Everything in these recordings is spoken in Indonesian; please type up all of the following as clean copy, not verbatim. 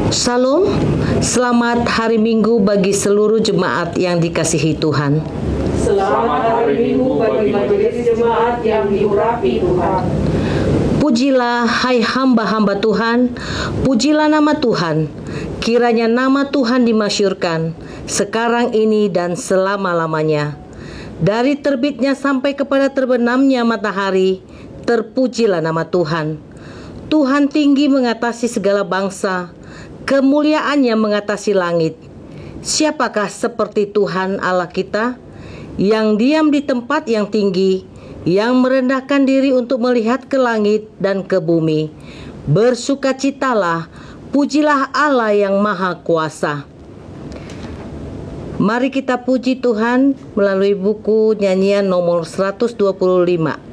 Salam, selamat hari Minggu bagi seluruh jemaat yang dikasihi Tuhan. Selamat hari Minggu bagi majelis jemaat yang diurapi Tuhan. Pujilah hai hamba-hamba Tuhan, pujilah nama Tuhan. Kiranya nama Tuhan dimasyhurkan sekarang ini dan selama-lamanya. Dari terbitnya sampai kepada terbenamnya matahari, terpujilah nama Tuhan. Tuhan tinggi mengatasi segala bangsa, kemuliaannya mengatasi langit. Siapakah seperti Tuhan Allah kita, yang diam di tempat yang tinggi, yang merendahkan diri untuk melihat ke langit dan ke bumi. Bersukacitalah, pujilah Allah yang Maha Kuasa. Mari kita puji Tuhan melalui buku nyanyian nomor 125.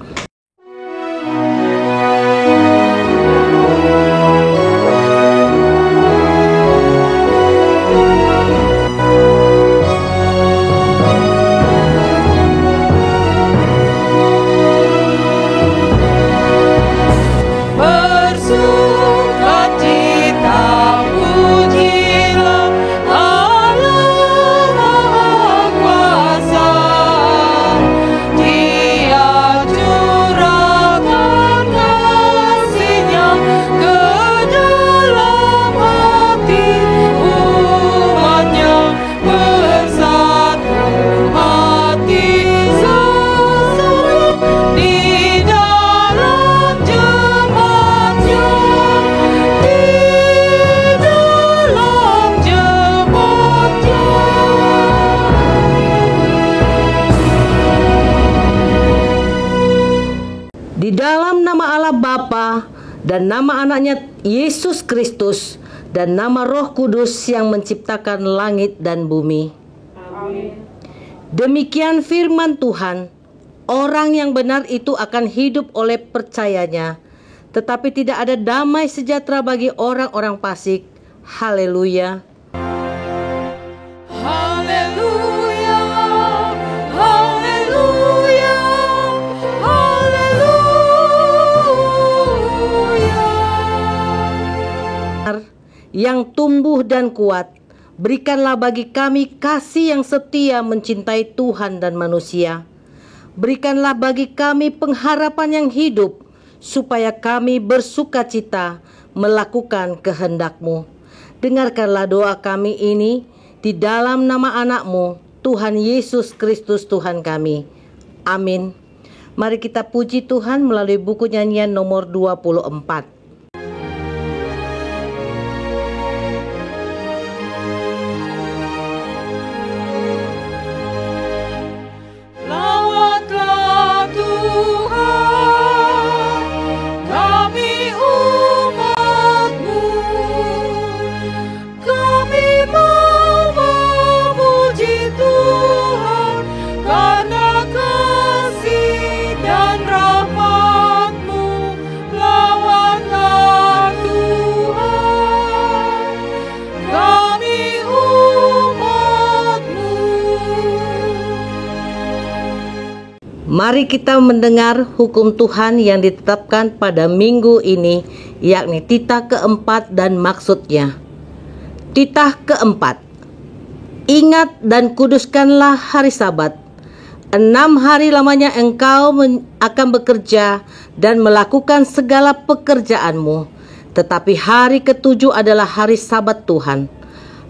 Di dalam nama Allah Bapa dan nama anaknya Yesus Kristus dan nama Roh Kudus yang menciptakan langit dan bumi. Amin. Demikian firman Tuhan, orang yang benar itu akan hidup oleh percayanya, tetapi tidak ada damai sejahtera bagi orang-orang fasik. Haleluya. Yang tumbuh dan kuat, berikanlah bagi kami kasih yang setia mencintai Tuhan dan manusia. Berikanlah bagi kami pengharapan yang hidup, supaya kami bersukacita melakukan kehendak-Mu. Dengarkanlah doa kami ini di dalam nama anak-Mu, Tuhan Yesus Kristus Tuhan kami. Amin. Mari kita puji Tuhan melalui buku nyanyian nomor 24. Mari kita mendengar hukum Tuhan yang ditetapkan pada minggu ini, yakni titah keempat dan maksudnya. Titah keempat. Ingat dan kuduskanlah hari Sabat. 6 hari lamanya engkau akan bekerja dan melakukan segala pekerjaanmu. Tetapi hari ketujuh adalah hari Sabat Tuhan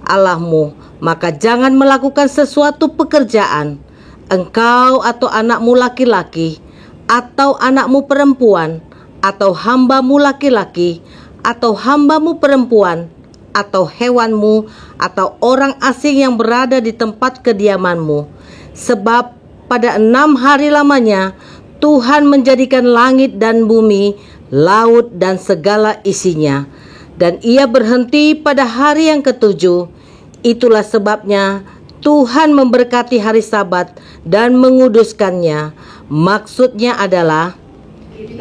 Allahmu. Maka jangan melakukan sesuatu pekerjaan, engkau atau anakmu laki-laki, atau anakmu perempuan, atau hambamu laki-laki, atau hambamu perempuan, atau hewanmu, atau orang asing yang berada di tempat kediamanmu. Sebab pada 6 hari lamanya Tuhan menjadikan langit dan bumi, laut dan segala isinya. Dan Ia berhenti pada hari yang ketujuh. Itulah sebabnya Tuhan memberkati hari Sabat dan menguduskannya. Maksudnya adalah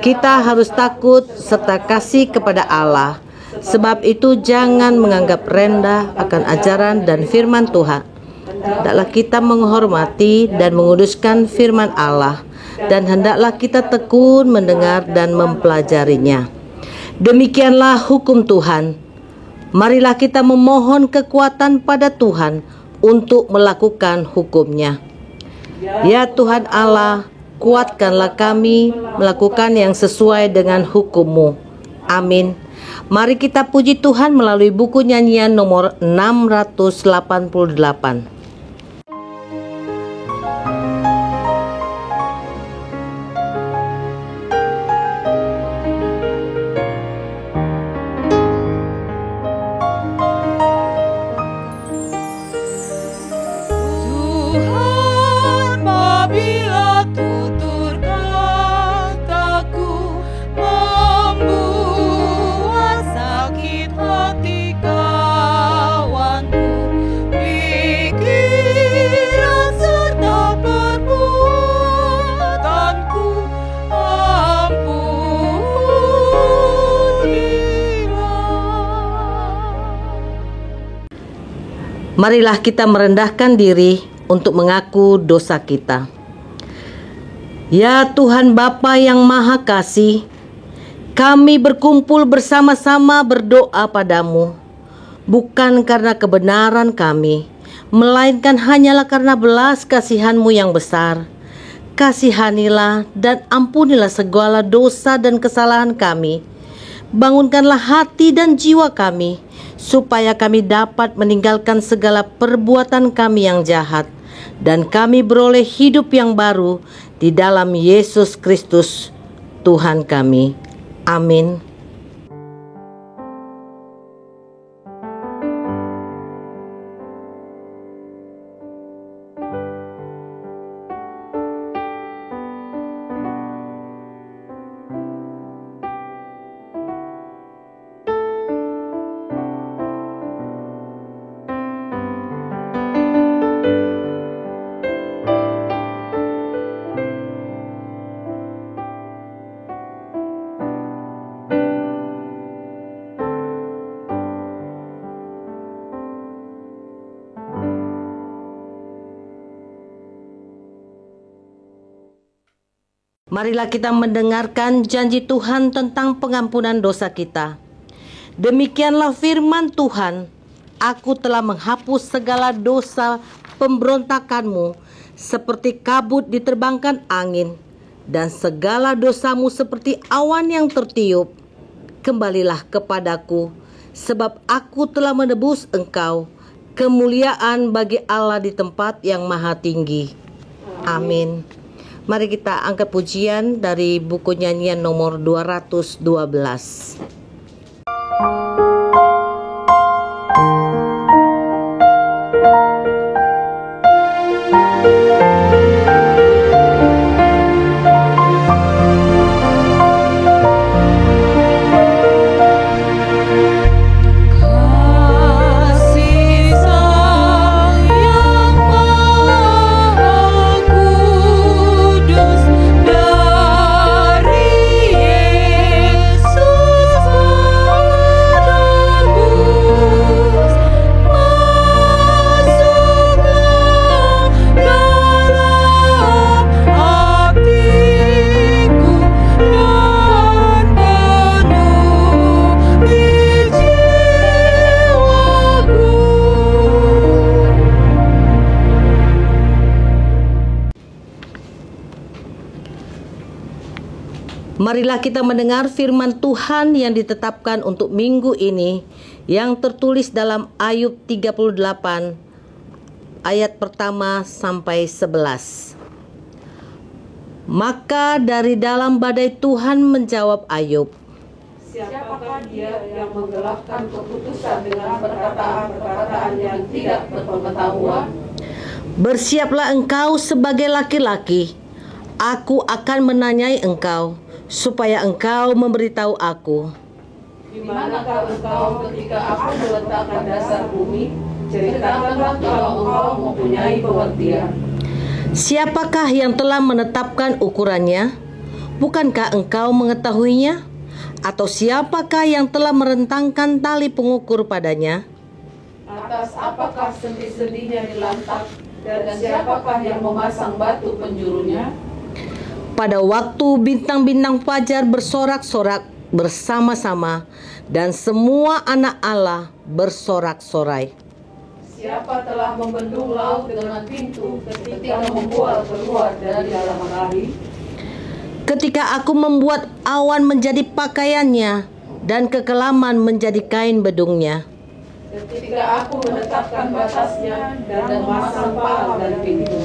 kita harus takut serta kasih kepada Allah. Sebab itu jangan menganggap rendah akan ajaran dan firman Tuhan. Hendaklah kita menghormati dan menguduskan firman Allah, dan hendaklah kita tekun mendengar dan mempelajarinya. Demikianlah hukum Tuhan. Marilah kita memohon kekuatan pada Tuhan untuk melakukan hukum-Nya. Ya Tuhan Allah, kuatkanlah kami melakukan yang sesuai dengan hukum-Mu. Amin. Mari kita puji Tuhan melalui buku nyanyian nomor 688. Tuhan, apabila tutur kataku membuat sakit hati kawanku, pikiran serta perbuatanku, ampunilah. Marilah kita merendahkan diri untuk mengaku dosa kita. Ya Tuhan Bapa yang Maha Kasih, kami berkumpul bersama-sama berdoa padamu, bukan karena kebenaran kami, melainkan hanyalah karena belas kasihan-Mu yang besar. Kasihanilah dan ampunilah segala dosa dan kesalahan kami. Bangunkanlah hati dan jiwa kami, supaya kami dapat meninggalkan segala perbuatan kami yang jahat, dan kami beroleh hidup yang baru di dalam Yesus Kristus, Tuhan kami. Amin. Marilah kita mendengarkan janji Tuhan tentang pengampunan dosa kita. Demikianlah firman Tuhan, aku telah menghapus segala dosa pemberontakanmu seperti kabut diterbangkan angin, dan segala dosamu seperti awan yang tertiup. Kembalilah kepadaku, sebab aku telah menebus engkau. Kemuliaan bagi Allah di tempat yang maha tinggi. Amin. Mari kita angkat pujian dari buku nyanyian nomor 212. Marilah kita mendengar firman Tuhan yang ditetapkan untuk minggu ini, yang tertulis dalam Ayub 38 ayat pertama sampai 11. Maka dari dalam badai Tuhan menjawab Ayub, Siapakah dia yang menggelapkan keputusan dengan perkataan-perkataan yang tidak berpengetahuan? bersiaplah engkau sebagai laki-laki, aku akan menanyai engkau, supaya engkau memberitahu aku. Di manakah engkau ketika aku meletakkan dasar bumi? Ceritakanlah kalau engkau mempunyai pengertian. Siapakah yang telah menetapkan ukurannya? Bukankah engkau mengetahuinya? Atau siapakah yang telah merentangkan tali pengukur padanya? Atas apakah sendi-sendinya dilantak? Dan siapakah yang memasang batu penjurunya? Pada waktu bintang-bintang fajar bersorak-sorak bersama-sama, dan semua anak Allah bersorak-sorai. Siapa telah membendung laut dengan pintu ketika membuat keluar dari dalam hari? Ketika aku membuat awan menjadi pakaiannya dan kekelaman menjadi kain bedungnya. Ketika aku menetapkan batasnya dan memasang palang dan pintu.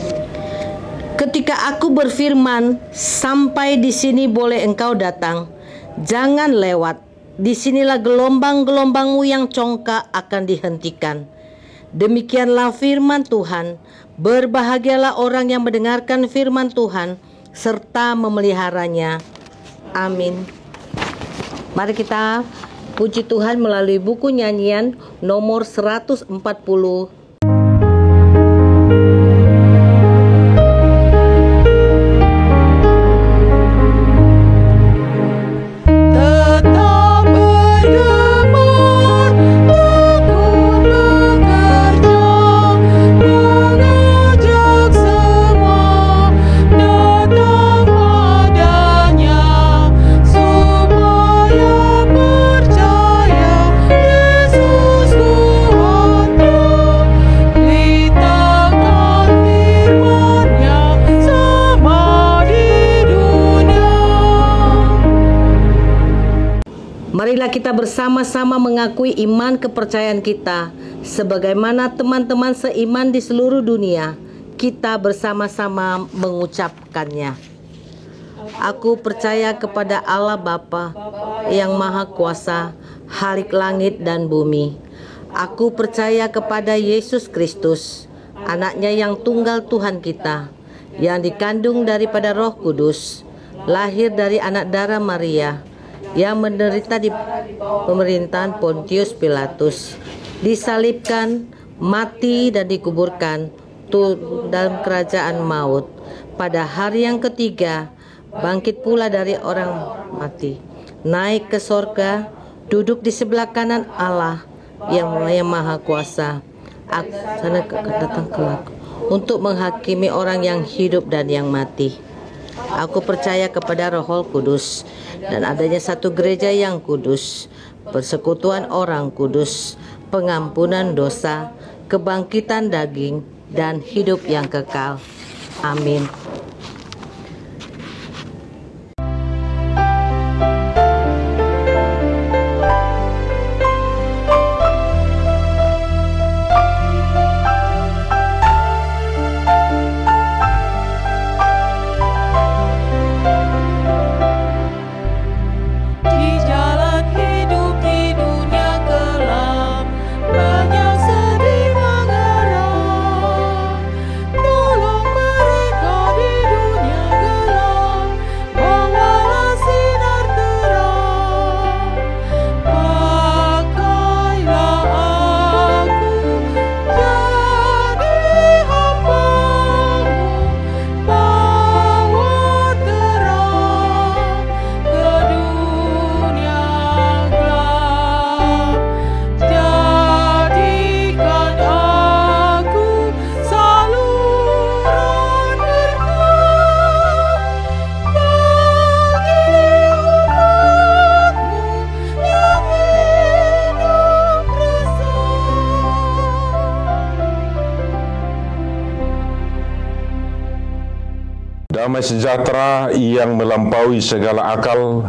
Ketika aku berfirman, sampai di sini boleh engkau datang, jangan lewat. Disinilah gelombang-gelombangmu yang congkak akan dihentikan. Demikianlah firman Tuhan. Berbahagialah orang yang mendengarkan firman Tuhan serta memeliharanya. Amin. Mari kita puji Tuhan melalui buku nyanyian nomor 140. Tetap bergemar, tekun bekerja, mengajak semua datang padanya, supaya percaya Yesus Tuhannya, beritakan firman-Nya sama di dunia. Marilah kita bersama-sama mengakui iman kepercayaan kita sebagaimana teman-teman seiman di seluruh dunia. Kita bersama-sama mengucapkannya. Aku percaya kepada Allah Bapa yang Maha Kuasa, Khalik langit dan bumi. Aku percaya kepada Yesus Kristus, anaknya yang tunggal Tuhan kita, yang dikandung daripada Roh Kudus, lahir dari anak darah Maria, yang menderita di pemerintahan Pontius Pilatus, disalibkan, mati dan dikuburkan dalam kerajaan maut. Pada hari yang ketiga, bangkit pula dari orang mati, naik ke sorga, duduk di sebelah kanan Allah yang Maha Kuasa, akan datang kelak untuk menghakimi orang yang hidup dan yang mati. Aku percaya kepada Roh Kudus dan adanya satu gereja yang kudus, persekutuan orang kudus, pengampunan dosa, kebangkitan daging, dan hidup yang kekal. Amin. Di jalan hidup di dunia kelam, banyak sedih mengera. Tolong mereka di dunia gelap, bawalah sinar terang. Pakailah aku jadi hamba-Mu, bawa terang ke dunia gelap. Jadikan aku saluran berkat bagi umat-Mu yang hidup resah. Damai sejahtera yang melampaui segala akal,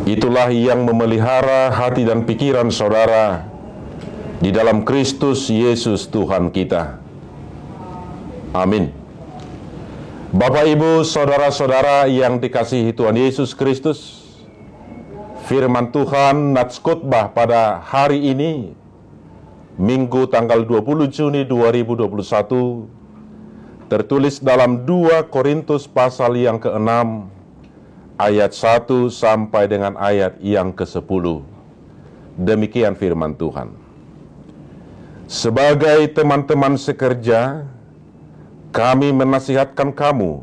itulah yang memelihara hati dan pikiran saudara di dalam Kristus Yesus Tuhan kita. Amin. Bapak, Ibu, saudara-saudara yang dikasihi Tuhan Yesus Kristus, firman Tuhan Nats Khotbah pada hari ini, Minggu tanggal 20 Juni 2021, tertulis dalam 2 Korintus pasal yang ke-6 ayat 1 sampai dengan ayat yang ke-10. Demikian firman Tuhan. Sebagai teman-teman sekerja, kami menasihatkan kamu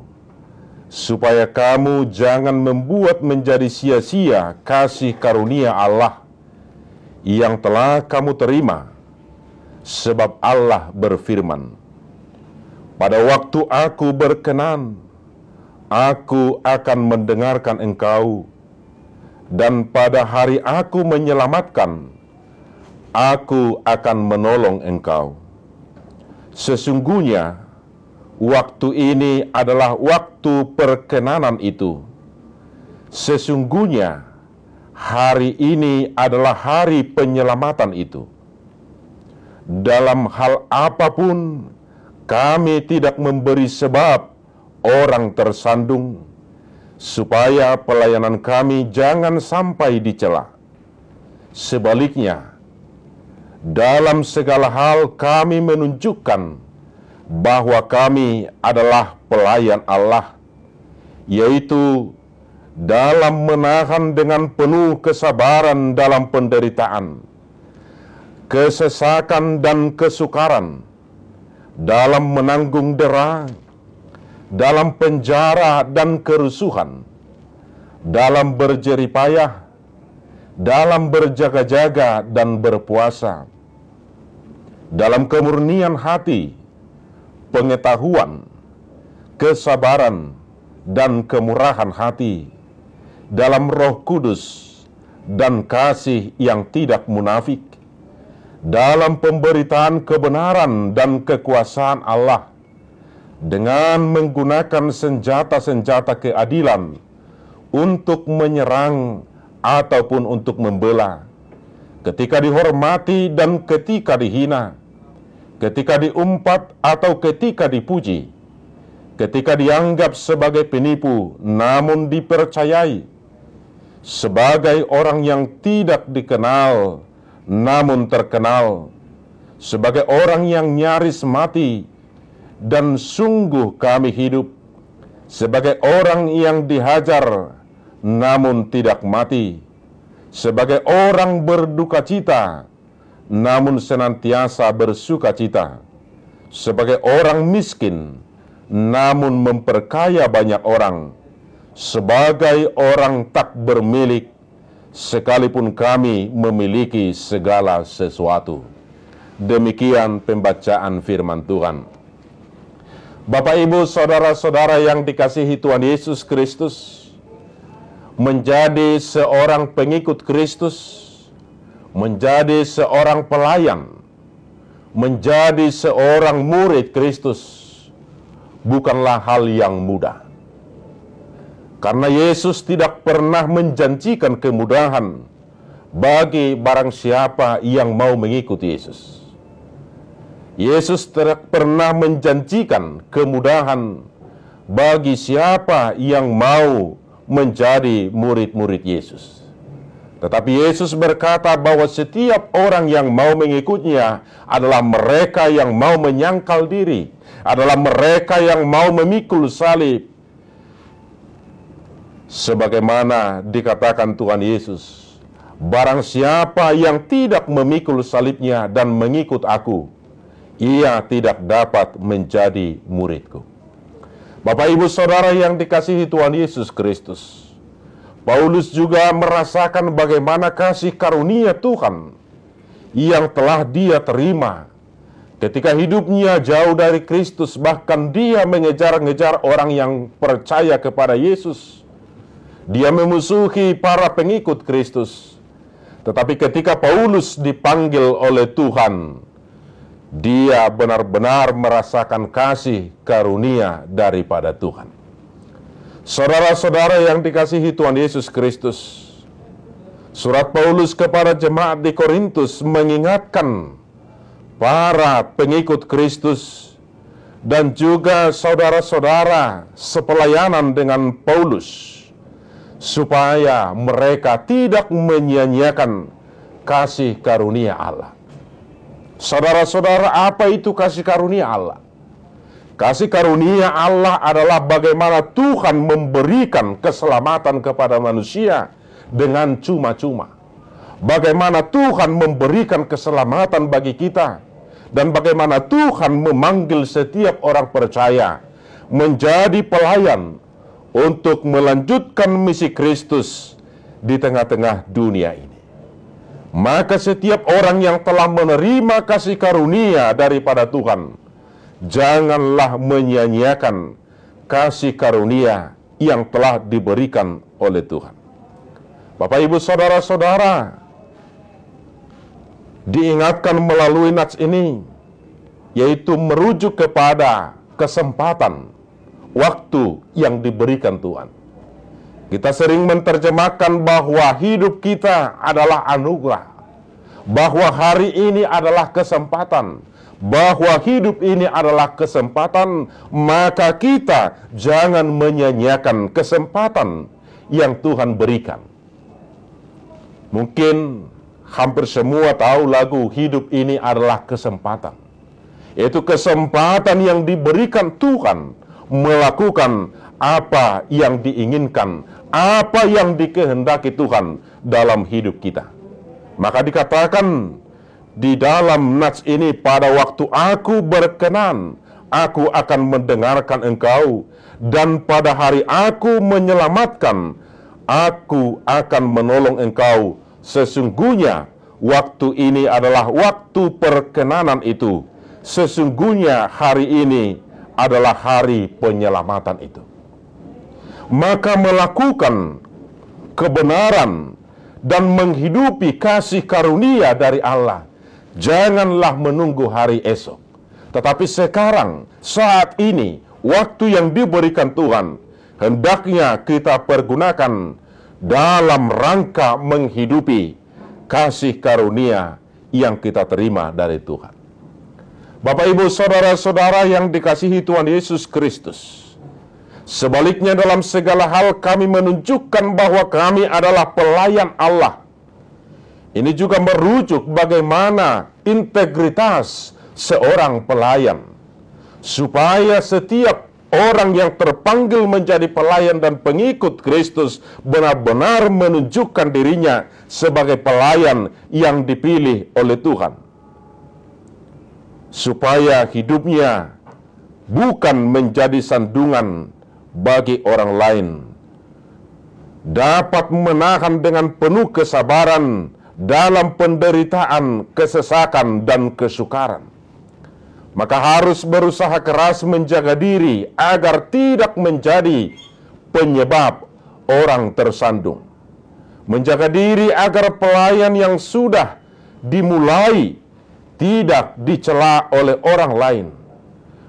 supaya kamu jangan membuat menjadi sia-sia kasih karunia Allah yang telah kamu terima, sebab Allah berfirman, pada waktu aku berkenan, aku akan mendengarkan engkau, dan pada hari aku menyelamatkan, aku akan menolong engkau. Sesungguhnya, waktu ini adalah waktu perkenanan itu. Sesungguhnya, hari ini adalah hari penyelamatan itu. Dalam hal apapun, kami tidak memberi sebab orang tersandung, supaya pelayanan kami jangan sampai dicela. Sebaliknya, dalam segala hal kami menunjukkan bahwa kami adalah pelayan Allah, yaitu dalam menahan dengan penuh kesabaran dalam penderitaan, kesesakan dan kesukaran, dalam menanggung dera, dalam penjara dan kerusuhan, dalam berjeripayah, dalam berjaga-jaga dan berpuasa, dalam kemurnian hati, pengetahuan, kesabaran, dan kemurahan hati, dalam Roh Kudus dan kasih yang tidak munafik, dalam pemberitaan kebenaran dan kekuasaan Allah, dengan menggunakan senjata-senjata keadilan untuk menyerang ataupun untuk membela, ketika dihormati dan ketika dihina, ketika diumpat atau ketika dipuji, ketika dianggap sebagai penipu namun dipercayai, sebagai orang yang tidak dikenal namun terkenal, sebagai orang yang nyaris mati dan sungguh kami hidup, sebagai orang yang dihajar namun tidak mati, sebagai orang berduka cita namun senantiasa bersuka cita, sebagai orang miskin namun memperkaya banyak orang, sebagai orang tak bermilik sekalipun kami memiliki segala sesuatu. Demikian pembacaan firman Tuhan. Bapak, Ibu, saudara-saudara yang dikasihi Tuhan Yesus Kristus, menjadi seorang pengikut Kristus, menjadi seorang pelayan, menjadi seorang murid Kristus, bukanlah hal yang mudah. Karena Yesus tidak pernah menjanjikan kemudahan bagi barang siapa yang mau mengikuti Yesus. Yesus tidak pernah menjanjikan kemudahan bagi siapa yang mau menjadi murid-murid Yesus. Tetapi Yesus berkata bahwa setiap orang yang mau mengikutnya adalah mereka yang mau menyangkal diri, adalah mereka yang mau memikul salib. Sebagaimana dikatakan Tuhan Yesus, barang siapa yang tidak memikul salibnya dan mengikut aku, ia tidak dapat menjadi muridku. Bapak, Ibu, saudara yang dikasihi Tuhan Yesus Kristus, Paulus juga merasakan bagaimana kasih karunia Tuhan yang telah dia terima ketika hidupnya jauh dari Kristus. Bahkan dia mengejar-ngejar orang yang percaya kepada Yesus. Dia memusuhi para pengikut Kristus. Tetapi ketika Paulus dipanggil oleh Tuhan, dia benar-benar merasakan kasih karunia daripada Tuhan. Saudara-saudara yang dikasihi Tuhan Yesus Kristus, surat Paulus kepada jemaat di Korintus mengingatkan para pengikut Kristus dan juga saudara-saudara sepelayanan dengan Paulus, supaya mereka tidak menyia-nyiakan kasih karunia Allah. Saudara-saudara, apa itu kasih karunia Allah? Kasih karunia Allah adalah bagaimana Tuhan memberikan keselamatan kepada manusia dengan cuma-cuma. Bagaimana Tuhan memberikan keselamatan bagi kita, dan bagaimana Tuhan memanggil setiap orang percaya menjadi pelayan untuk melanjutkan misi Kristus di tengah-tengah dunia ini. Maka setiap orang yang telah menerima kasih karunia daripada Tuhan, janganlah menyia-nyiakan kasih karunia yang telah diberikan oleh Tuhan. Bapak Ibu Saudara-saudara, diingatkan melalui nats ini, yaitu merujuk kepada kesempatan waktu yang diberikan Tuhan. Kita sering menerjemahkan bahwa hidup kita adalah anugerah, bahwa hari ini adalah kesempatan, bahwa hidup ini adalah kesempatan, maka kita jangan menyia-nyiakan kesempatan yang Tuhan berikan. Mungkin hampir semua tahu lagu hidup ini adalah kesempatan. Itu kesempatan yang diberikan Tuhan melakukan apa yang diinginkan, apa yang dikehendaki Tuhan dalam hidup kita. Maka dikatakan di dalam nats ini, pada waktu aku berkenan, aku akan mendengarkan engkau, dan pada hari aku menyelamatkan, aku akan menolong engkau. Sesungguhnya waktu ini adalah waktu perkenanan itu. Sesungguhnya hari ini adalah hari penyelamatan itu. Maka melakukan kebenaran dan menghidupi kasih karunia dari Allah, janganlah menunggu hari esok, tetapi sekarang, saat ini, waktu yang diberikan Tuhan, hendaknya kita pergunakan dalam rangka menghidupi kasih karunia yang kita terima dari Tuhan. Bapak Ibu Saudara-saudara yang dikasihi Tuhan Yesus Kristus, sebaliknya dalam segala hal kami menunjukkan bahwa kami adalah pelayan Allah. Ini juga merujuk bagaimana integritas seorang pelayan, supaya setiap orang yang terpanggil menjadi pelayan dan pengikut Kristus benar-benar menunjukkan dirinya sebagai pelayan yang dipilih oleh Tuhan, supaya hidupnya bukan menjadi sandungan bagi orang lain, dapat menahan dengan penuh kesabaran dalam penderitaan, kesesakan, dan kesukaran. Maka harus berusaha keras menjaga diri agar tidak menjadi penyebab orang tersandung. Menjaga diri agar pelayan yang sudah dimulai tidak dicela oleh orang lain.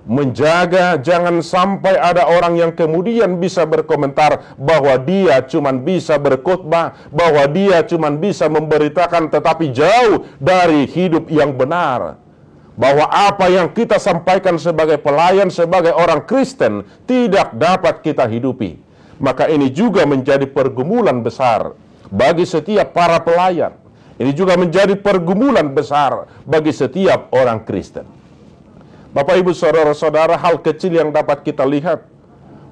Menjaga jangan sampai ada orang yang kemudian bisa berkomentar bahwa dia cuma bisa berkhotbah, bahwa dia cuma bisa memberitakan tetapi jauh dari hidup yang benar. Bahwa apa yang kita sampaikan sebagai pelayan, sebagai orang Kristen, tidak dapat kita hidupi. Maka ini juga menjadi pergumulan besar bagi setiap para pelayan. Ini juga menjadi pergumulan besar bagi setiap orang Kristen. Bapak Ibu Saudara-saudara, hal kecil yang dapat kita lihat,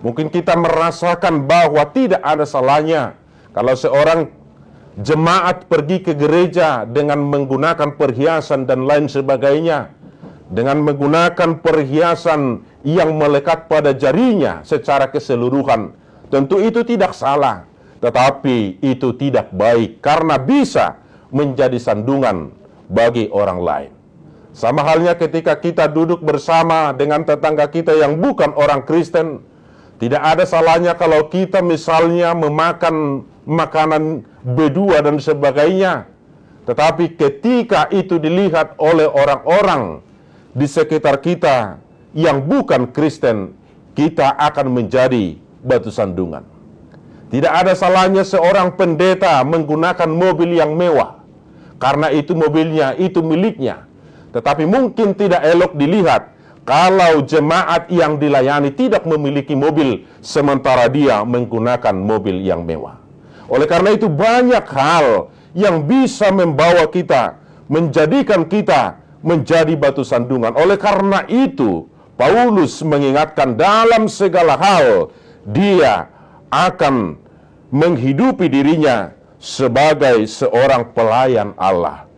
mungkin kita merasakan bahwa tidak ada salahnya kalau seorang jemaat pergi ke gereja dengan menggunakan perhiasan dan lain sebagainya, dengan menggunakan perhiasan yang melekat pada jarinya secara keseluruhan. Tentu itu tidak salah, tetapi itu tidak baik karena bisa menjadi sandungan bagi orang lain. Sama halnya ketika kita duduk bersama dengan tetangga kita yang bukan orang Kristen, tidak ada salahnya kalau kita misalnya memakan makanan berdua dan sebagainya. Tetapi ketika itu dilihat oleh orang-orang di sekitar kita yang bukan Kristen, kita akan menjadi batu sandungan. Tidak ada salahnya seorang pendeta menggunakan mobil yang mewah, karena itu mobilnya, itu miliknya. Tetapi mungkin tidak elok dilihat kalau jemaat yang dilayani tidak memiliki mobil, sementara dia menggunakan mobil yang mewah. Oleh karena itu banyak hal yang bisa membawa kita, menjadikan kita menjadi batu sandungan. Oleh karena itu, Paulus mengingatkan dalam segala hal, dia akan menghidupi dirinya sebagai seorang pelayan Allah.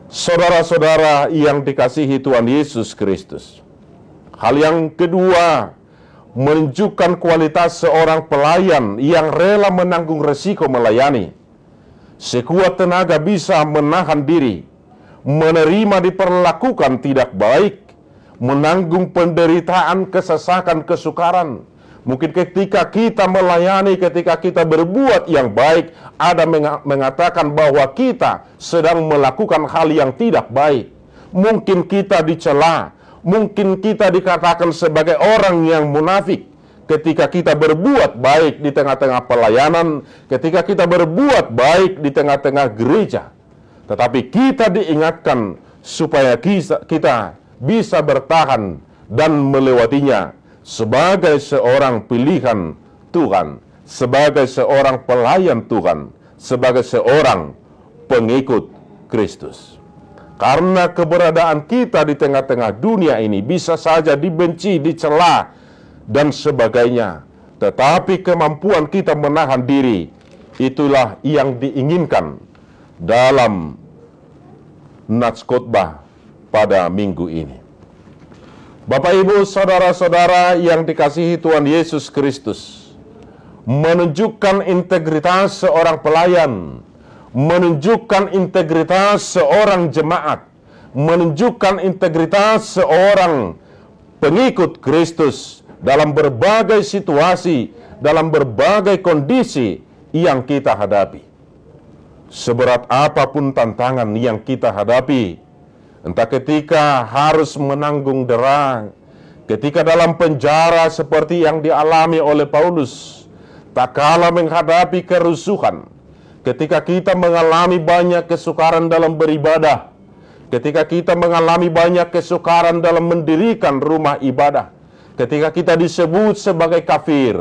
Saudara-saudara yang dikasihi Tuhan Yesus Kristus, hal yang kedua, menunjukkan kualitas seorang pelayan yang rela menanggung resiko melayani. Sekuat tenaga bisa menahan diri, menerima diperlakukan tidak baik, menanggung penderitaan, kesesakan, kesukaran, Mungkin ketika kita melayani, ketika kita berbuat yang baik, ada mengatakan bahwa kita sedang melakukan hal yang tidak baik. Mungkin kita dicela, mungkin kita dikatakan sebagai orang yang munafik. Ketika kita berbuat baik di tengah-tengah pelayanan, ketika kita berbuat baik di tengah-tengah gereja. Tetapi kita diingatkan supaya kita bisa bertahan dan melewatinya sebagai seorang pilihan Tuhan, sebagai seorang pelayan Tuhan, sebagai seorang pengikut Kristus. Karena keberadaan kita di tengah-tengah dunia ini bisa saja dibenci, dicela, dan sebagainya. Tetapi kemampuan kita menahan diri, itulah yang diinginkan dalam nats khotbah pada minggu ini. Bapak, Ibu, saudara-saudara yang dikasihi Tuhan Yesus Kristus, menunjukkan integritas seorang pelayan, menunjukkan integritas seorang jemaat, menunjukkan integritas seorang pengikut Kristus dalam berbagai situasi, dalam berbagai kondisi yang kita hadapi. Seberat apapun tantangan yang kita hadapi, entah ketika harus menanggung dera, ketika dalam penjara seperti yang dialami oleh Paulus, tak kalah menghadapi kerusuhan, ketika kita mengalami banyak kesukaran dalam beribadah, ketika kita mengalami banyak kesukaran dalam mendirikan rumah ibadah, ketika kita disebut sebagai kafir,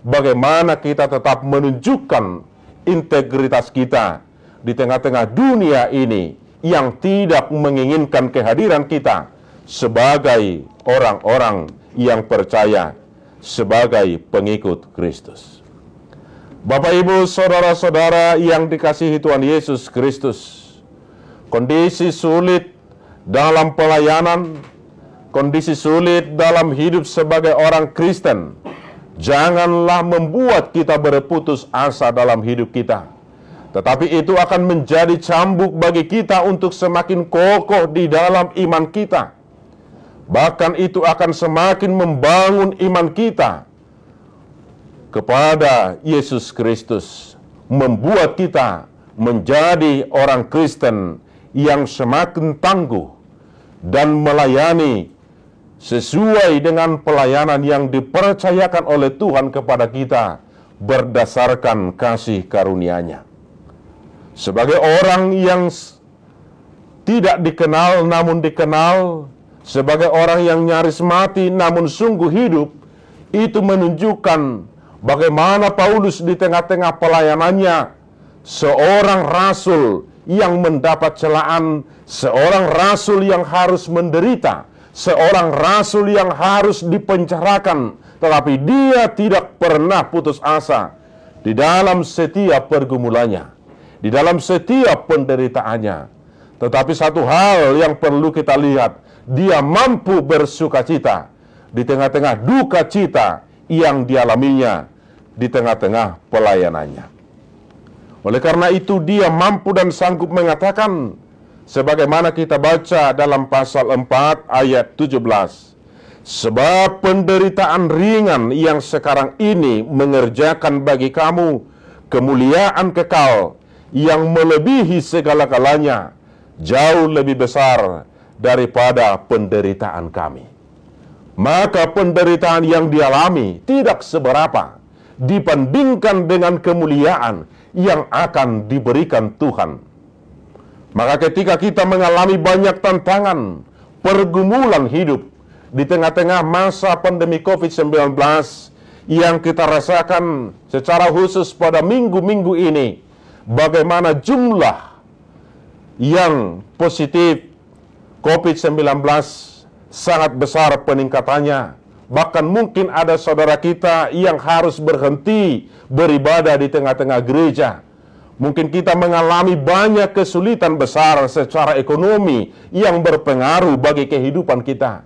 bagaimana kita tetap menunjukkan integritas kita di tengah-tengah dunia ini yang tidak menginginkan kehadiran kita sebagai orang-orang yang percaya, sebagai pengikut Kristus. Bapak, Ibu, saudara-saudara yang dikasihi Tuhan Yesus Kristus, kondisi sulit dalam pelayanan, kondisi sulit dalam hidup sebagai orang Kristen, janganlah membuat kita berputus asa dalam hidup kita. Tetapi itu akan menjadi cambuk bagi kita untuk semakin kokoh di dalam iman kita. Bahkan itu akan semakin membangun iman kita kepada Yesus Kristus, membuat kita menjadi orang Kristen yang semakin tangguh dan melayani sesuai dengan pelayanan yang dipercayakan oleh Tuhan kepada kita berdasarkan kasih karunia-Nya. Sebagai orang yang tidak dikenal namun dikenal, sebagai orang yang nyaris mati namun sungguh hidup, itu menunjukkan bagaimana Paulus di tengah-tengah pelayanannya, seorang rasul yang mendapat celaan, seorang rasul yang harus menderita, seorang rasul yang harus dipenjarakan, tetapi dia tidak pernah putus asa di dalam setiap pergumulannya, di dalam setiap penderitaannya. Tetapi satu hal yang perlu kita lihat, dia mampu bersukacita di tengah-tengah duka cita yang dialaminya di tengah-tengah pelayanannya. Oleh karena itu dia mampu dan sanggup mengatakan, sebagaimana kita baca dalam pasal 4 ayat 17, sebab penderitaan ringan yang sekarang ini mengerjakan bagi kamu kemuliaan kekal yang melebihi segala-galanya, jauh lebih besar daripada penderitaan kami. Maka penderitaan yang dialami tidak seberapa dibandingkan dengan kemuliaan yang akan diberikan Tuhan. Maka ketika kita mengalami banyak tantangan, pergumulan hidup di tengah-tengah masa pandemi COVID-19 yang kita rasakan secara khusus pada minggu-minggu ini, bagaimana jumlah yang positif COVID-19 sangat besar peningkatannya. Bahkan mungkin ada saudara kita yang harus berhenti beribadah di tengah-tengah gereja. Mungkin kita mengalami banyak kesulitan besar secara ekonomi yang berpengaruh bagi kehidupan kita.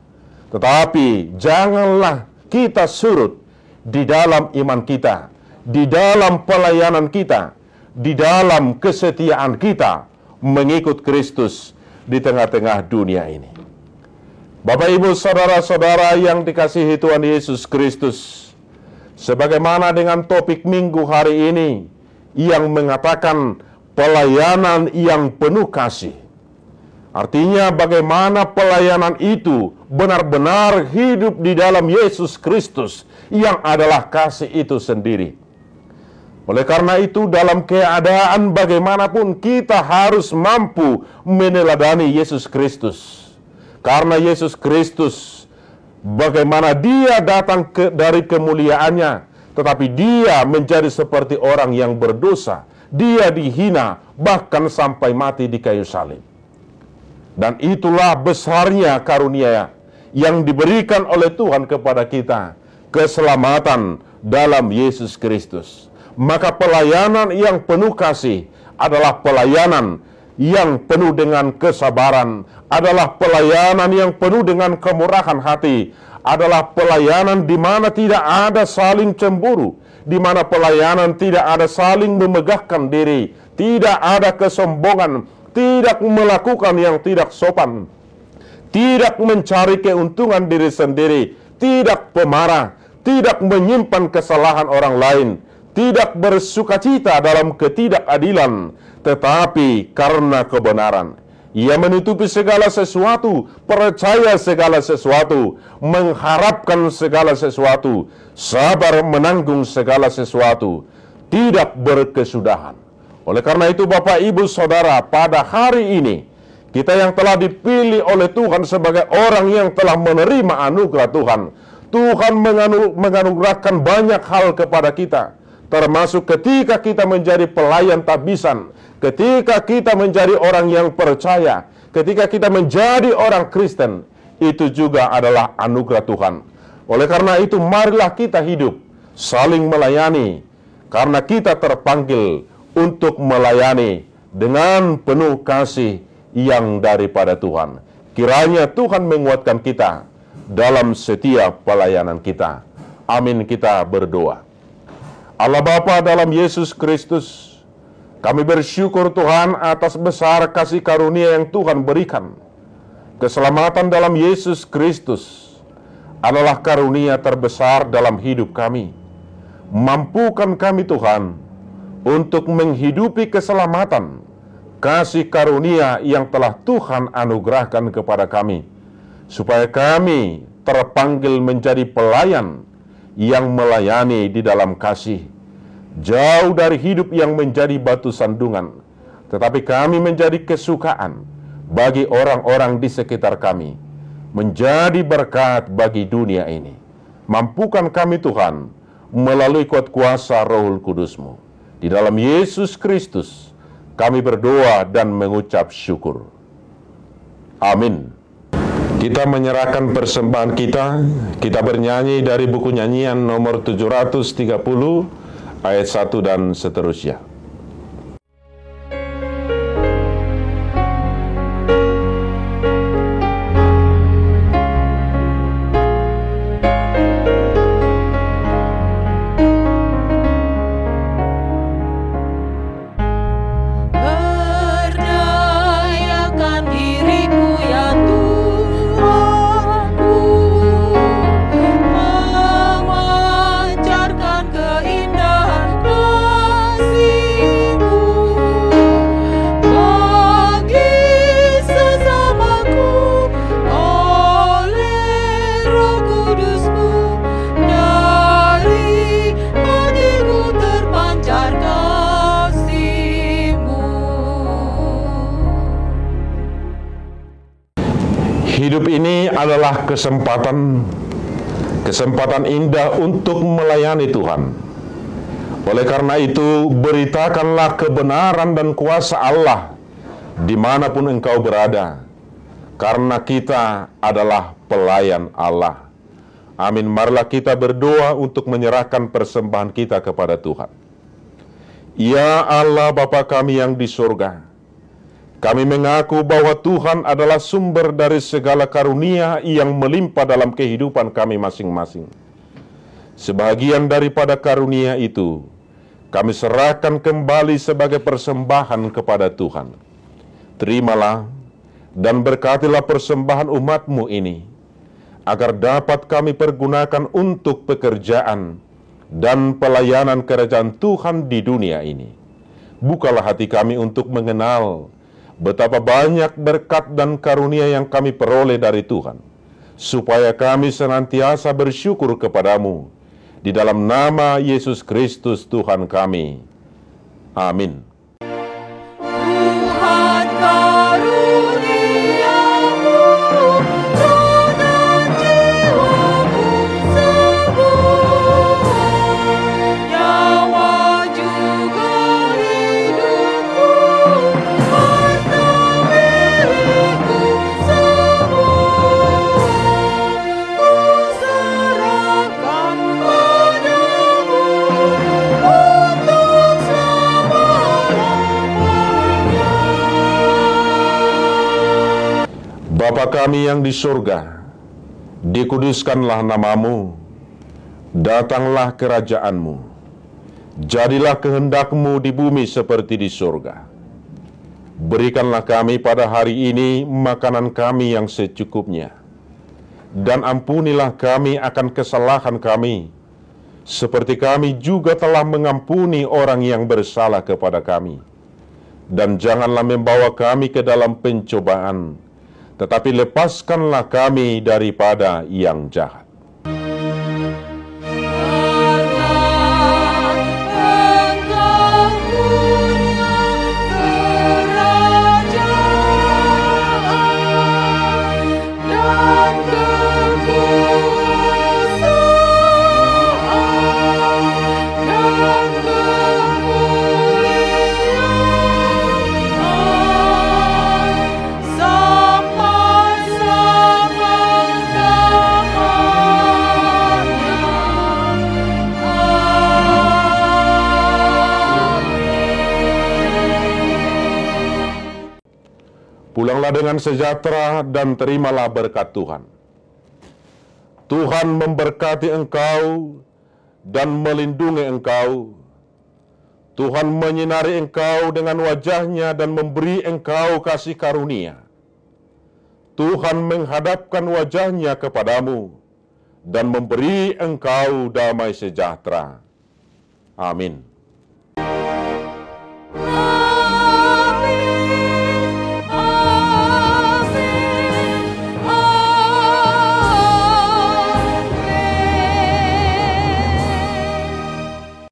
Tetapi janganlah kita surut di dalam iman kita, di dalam pelayanan kita, di dalam kesetiaan kita mengikut Kristus di tengah-tengah dunia ini. Bapak, Ibu, saudara-saudara yang dikasihi Tuhan Yesus Kristus, Sebagaimana dengan topik minggu hari ini yang mengatakan pelayanan yang penuh kasih. Artinya bagaimana pelayanan itu benar-benar hidup di dalam Yesus Kristus yang adalah kasih itu sendiri. Oleh karena itu dalam keadaan bagaimanapun kita harus mampu meneladani Yesus Kristus. Karena Yesus Kristus bagaimana dia datang dari kemuliaannya, tetapi dia menjadi seperti orang yang berdosa. Dia dihina bahkan sampai mati di kayu salib. Dan itulah besarnya karunia yang diberikan oleh Tuhan kepada kita, keselamatan dalam Yesus Kristus. Maka pelayanan yang penuh kasih adalah pelayanan yang penuh dengan kesabaran, adalah pelayanan yang penuh dengan kemurahan hati, adalah pelayanan di mana tidak ada saling cemburu, di mana pelayanan tidak ada saling memegahkan diri, tidak ada kesombongan, tidak melakukan yang tidak sopan, tidak mencari keuntungan diri sendiri, tidak pemarah, tidak menyimpan kesalahan orang lain, tidak bersukacita dalam ketidakadilan, tetapi karena kebenaran. Ia menutupi segala sesuatu, percaya segala sesuatu, mengharapkan segala sesuatu, sabar menanggung segala sesuatu, tidak berkesudahan. Oleh karena itu Bapak Ibu Saudara, pada hari ini kita yang telah dipilih oleh Tuhan sebagai orang yang telah menerima anugerah Tuhan, Tuhan menganugerahkan banyak hal kepada kita, termasuk ketika kita menjadi pelayan tabisan, ketika kita menjadi orang yang percaya, ketika kita menjadi orang Kristen, itu juga adalah anugerah Tuhan. Oleh karena itu marilah kita hidup saling melayani, karena kita terpanggil untuk melayani dengan penuh kasih yang daripada Tuhan. Kiranya Tuhan menguatkan kita dalam setiap pelayanan kita. Amin, kita berdoa. Allah Bapa dalam Yesus Kristus, kami bersyukur Tuhan atas besar kasih karunia yang Tuhan berikan. Keselamatan dalam Yesus Kristus adalah karunia terbesar dalam hidup kami. Mampukan kami Tuhan untuk menghidupi keselamatan, kasih karunia yang telah Tuhan anugerahkan kepada kami, supaya kami terpanggil menjadi pelayan yang melayani di dalam kasih, jauh dari hidup yang menjadi batu sandungan, tetapi kami menjadi kesukaan bagi orang-orang di sekitar kami, menjadi berkat bagi dunia ini. Mampukan kami Tuhan melalui kuat kuasa Roh Kudus-Mu. Di dalam Yesus Kristus kami berdoa dan mengucap syukur. Amin. Kita menyerahkan persembahan kita bernyanyi dari buku nyanyian nomor 730 ayat 1 dan seterusnya. Berdayakan diriku ya Tuhanku, memancarkan keindahan kasih-Mu bagi sesamaku oleh Roh Kudus-Mu, dari hatiku terpancar kasih-Mu. Hidup ini adalah kesempatan indah untuk melayani Tuhan. Oleh karena itu, beritakanlah kebenaran dan kuasa Allah dimanapun engkau berada, karena kita adalah pelayan Allah. Amin. Marilah kita berdoa untuk menyerahkan persembahan kita kepada Tuhan. Ya Allah Bapa kami yang di surga, kami mengaku bahwa Tuhan adalah sumber dari segala karunia yang melimpah dalam kehidupan kami masing-masing. Sebagian daripada karunia itu kami serahkan kembali sebagai persembahan kepada Tuhan. Terimalah dan berkatilah persembahan umat-Mu ini, agar dapat kami pergunakan untuk pekerjaan, dan pelayanan kerajaan Tuhan di dunia ini. Bukalah hati kami untuk mengenal betapa banyak berkat dan karunia yang kami peroleh dari Tuhan, supaya kami senantiasa bersyukur kepadamu. Di dalam nama Yesus Kristus Tuhan kami. Amin. Tuhan karuniamu, roh dan jiwaku sembuh, nyawa juga hidupku, harta milikku semua, ku serahkan padamu untuk selama-lamanya. Bapa kami yang di surga, dikuduskanlah namamu, datanglah kerajaanmu, jadilah kehendakmu di bumi seperti di surga. Berikanlah kami pada hari ini makanan kami yang secukupnya, dan ampunilah kami akan kesalahan kami, seperti kami juga telah mengampuni orang yang bersalah kepada kami. Dan janganlah membawa kami ke dalam pencobaan, tetapi lepaskanlah kami daripada yang jahat. Pulanglah dengan sejahtera dan terimalah berkat Tuhan. Tuhan memberkati engkau dan melindungi engkau. Tuhan menyinari engkau dengan wajah-Nya dan memberi engkau kasih karunia. Tuhan menghadapkan wajah-Nya kepadamu dan memberi engkau damai sejahtera. Amin.